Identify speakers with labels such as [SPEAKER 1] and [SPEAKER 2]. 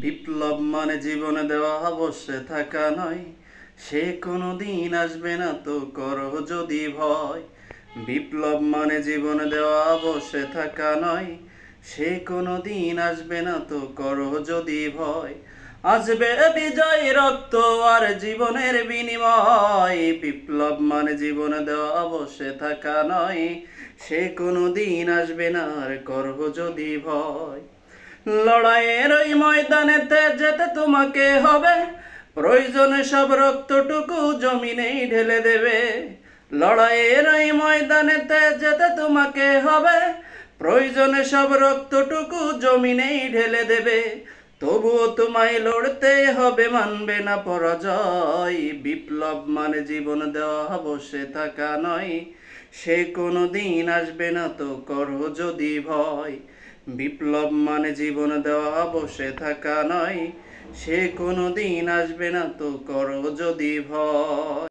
[SPEAKER 1] বিপ্লব মানে জীবনে দেওয়া বসে থাকা নয়, সে কোনো দিন আসবে না তো করো যদি ভয়। বিপ্লব মানে জীবনে দেওয়া বসে থাকা নয়, সে কোনো দিন আসবে না তো করো যদি ভয়। আসবে বিজয় রক্ত আর জীবনের বিনিময়। বিপ্লব মানে জীবনে দেওয়া বসে থাকা নয়, সে কোনো দিন আসবে না আর করো যদি ভয়। লড়াইয়ের ওই ময়দানেতে যেতে তোমাকে হবে, প্রয়োজনে সব রক্তটুকু জমিনেই ঢেলে দেবে। লড়াইয়ের ওই ময়দানেতে যেতে তোমাকে হবে, প্রয়োজনে সব রক্তটুকু জমিনেই ঢেলে দেবে। তবুও তোমায় লড়তে হবে, মানবে না পরাজয়। বিপ্লব মানে জীবন দেওয়া বসে থাকা নয়, সে কোনো দিন আসবে না তো করো যদি ভয়। বিপ্লব মানে জীবন দেওয়া বসে থাকা নয়, সে কোনো দিন আসবে না তো করো যদি ভয়।